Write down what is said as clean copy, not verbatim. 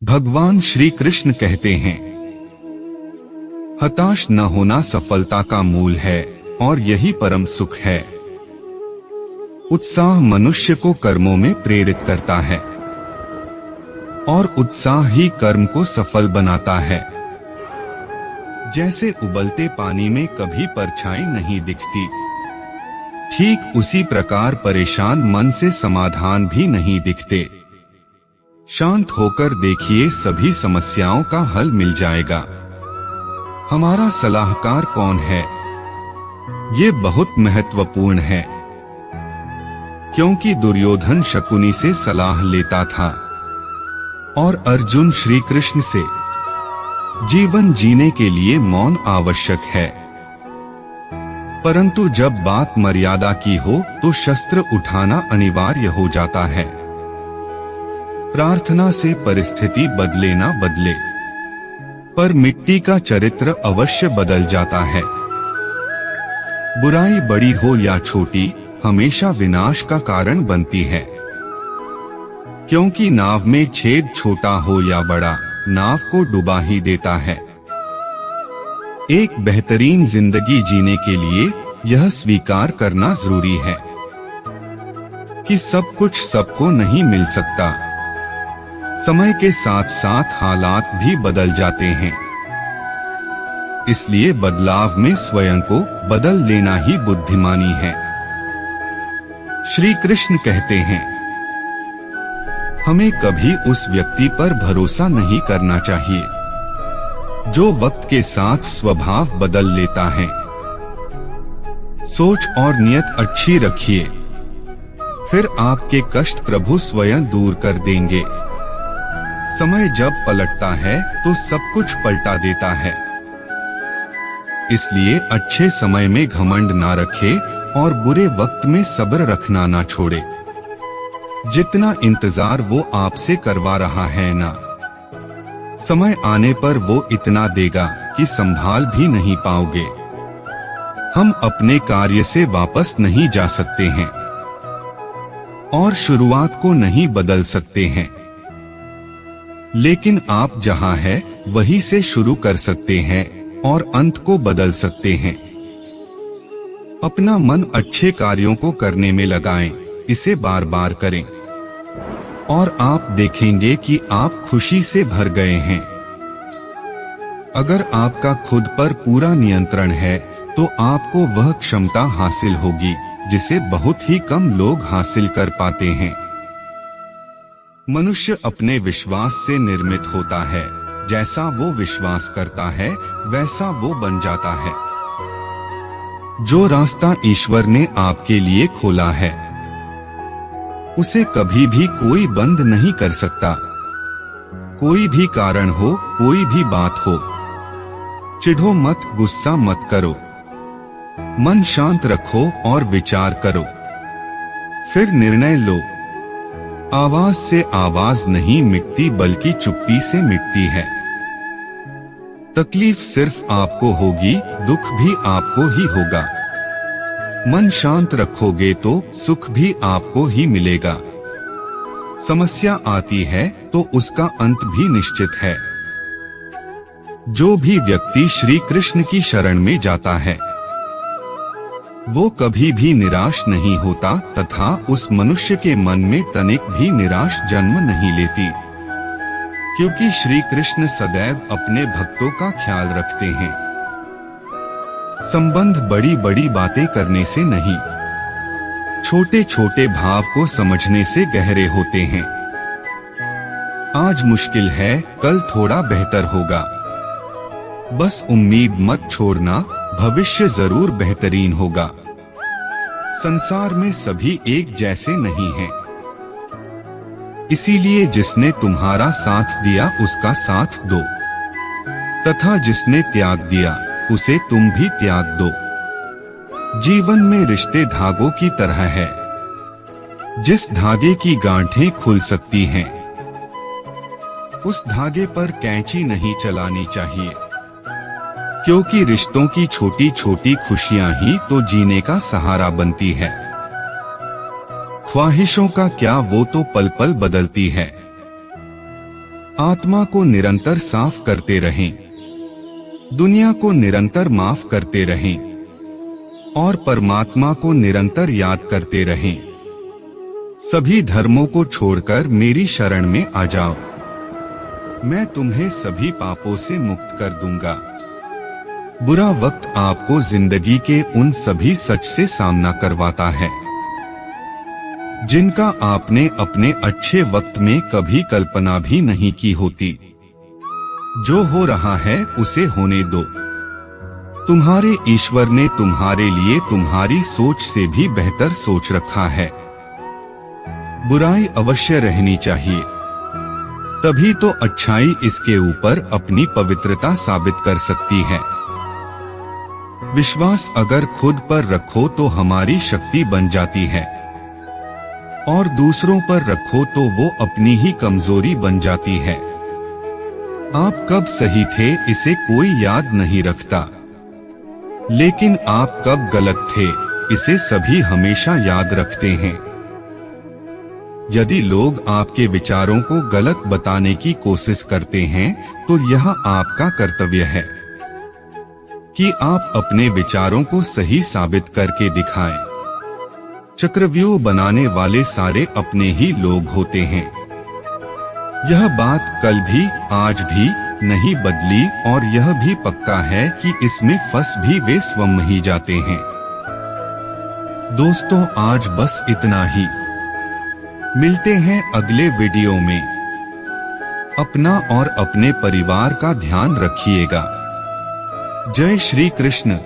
भगवान श्री कृष्ण कहते हैं, हताश न होना सफलता का मूल है और यही परम सुख है। उत्साह मनुष्य को कर्मों में प्रेरित करता है और उत्साह ही कर्म को सफल बनाता है। जैसे उबलते पानी में कभी परछाई नहीं दिखती, ठीक उसी प्रकार परेशान मन से समाधान भी नहीं दिखते। शांत होकर देखिए, सभी समस्याओं का हल मिल जाएगा। हमारा सलाहकार कौन है? ये बहुत महत्वपूर्ण है, क्योंकि दुर्योधन शकुनी से सलाह लेता था और अर्जुन श्री कृष्ण से। जीवन जीने के लिए मौन आवश्यक है, परंतु जब बात मर्यादा की हो तो शस्त्र उठाना अनिवार्य हो जाता है। प्रार्थना से परिस्थिति बदले ना बदले, पर मिट्टी का चरित्र अवश्य बदल जाता है। बुराई बड़ी हो या छोटी, हमेशा विनाश का कारण बनती है, क्योंकि नाव में छेद छोटा हो या बड़ा, नाव को डुबा ही देता है। एक बेहतरीन जिंदगी जीने के लिए यह स्वीकार करना जरूरी है कि सब कुछ सबको नहीं मिल सकता। समय के साथ साथ हालात भी बदल जाते हैं, इसलिए बदलाव में स्वयं को बदल लेना ही बुद्धिमानी है। श्री कृष्ण कहते हैं, हमें कभी उस व्यक्ति पर भरोसा नहीं करना चाहिए जो वक्त के साथ स्वभाव बदल लेता है। सोच और नियत अच्छी रखिए, फिर आपके कष्ट प्रभु स्वयं दूर कर देंगे। समय जब पलटता है तो सब कुछ पलटा देता है, इसलिए अच्छे समय में घमंड ना रखे और बुरे वक्त में सब्र रखना ना छोड़े। जितना इंतजार वो आपसे करवा रहा है ना, समय आने पर वो इतना देगा कि संभाल भी नहीं पाओगे। हम अपने कार्य से वापस नहीं जा सकते हैं और शुरुआत को नहीं बदल सकते हैं, लेकिन आप जहां है वहीं से शुरू कर सकते हैं और अंत को बदल सकते हैं। अपना मन अच्छे कार्यों को करने में लगाएं, इसे बार बार करें और आप देखेंगे कि आप खुशी से भर गए हैं। अगर आपका खुद पर पूरा नियंत्रण है तो आपको वह क्षमता हासिल होगी जिसे बहुत ही कम लोग हासिल कर पाते हैं। मनुष्य अपने विश्वास से निर्मित होता है, जैसा वो विश्वास करता है वैसा वो बन जाता है। जो रास्ता ईश्वर ने आपके लिए खोला है, उसे कभी भी कोई बंद नहीं कर सकता। कोई भी कारण हो, कोई भी बात हो, चिढ़ो मत, गुस्सा मत करो, मन शांत रखो और विचार करो, फिर निर्णय लो। आवाज से आवाज नहीं मिटती, बल्कि चुप्पी से मिटती है। तकलीफ सिर्फ आपको होगी, दुख भी आपको ही होगा। मन शांत रखोगे तो सुख भी आपको ही मिलेगा। समस्या आती है तो उसका अंत भी निश्चित है। जो भी व्यक्ति श्री कृष्ण की शरण में जाता है वो कभी भी निराश नहीं होता तथा उस मनुष्य के मन में तनिक भी निराश जन्म नहीं लेती, क्योंकि श्री कृष्ण सदैव अपने भक्तों का ख्याल रखते हैं। संबंध बड़ी बड़ी बातें करने से नहीं, छोटे छोटे भाव को समझने से गहरे होते हैं। आज मुश्किल है, कल थोड़ा बेहतर होगा। बस उम्मीद मत छोड़ना, भविष्य जरूर बेहतरीन होगा। संसार में सभी एक जैसे नहीं हैं, इसीलिए जिसने तुम्हारा साथ दिया उसका साथ दो, तथा जिसने त्याग दिया उसे तुम भी त्याग दो। जीवन में रिश्ते धागों की तरह है, जिस धागे की गांठें खुल सकती हैं, उस धागे पर कैंची नहीं चलानी चाहिए, क्योंकि रिश्तों की छोटी छोटी खुशियां ही तो जीने का सहारा बनती है। ख्वाहिशों का क्या, वो तो पल पल बदलती है। आत्मा को निरंतर साफ करते रहें, दुनिया को निरंतर माफ करते रहें और परमात्मा को निरंतर याद करते रहें। सभी धर्मों को छोड़कर मेरी शरण में आ जाओ, मैं तुम्हें सभी पापों से मुक्त कर दूंगा। बुरा वक्त आपको जिंदगी के उन सभी सच से सामना करवाता है जिनका आपने अपने अच्छे वक्त में कभी कल्पना भी नहीं की होती। जो हो रहा है उसे होने दो। तुम्हारे ईश्वर ने तुम्हारे लिए तुम्हारी सोच से भी बेहतर सोच रखा है। बुराई अवश्य रहनी चाहिए, तभी तो अच्छाई इसके ऊपर अपनी पवित्रता साबित कर सकती है। विश्वास अगर खुद पर रखो तो हमारी शक्ति बन जाती है और दूसरों पर रखो तो वो अपनी ही कमजोरी बन जाती है। आप कब सही थे इसे कोई याद नहीं रखता, लेकिन आप कब गलत थे इसे सभी हमेशा याद रखते हैं। यदि लोग आपके विचारों को गलत बताने की कोशिश करते हैं तो यह आपका कर्तव्य है कि आप अपने विचारों को सही साबित करके दिखाएं। चक्रव्यूह बनाने वाले सारे अपने ही लोग होते हैं। यह बात कल भी आज भी नहीं बदली और यह भी पक्का है कि इसमें फंस भी वे स्वयं ही जाते हैं। दोस्तों, आज बस इतना ही। मिलते हैं अगले वीडियो में। अपना और अपने परिवार का ध्यान रखिएगा। जय श्री कृष्ण।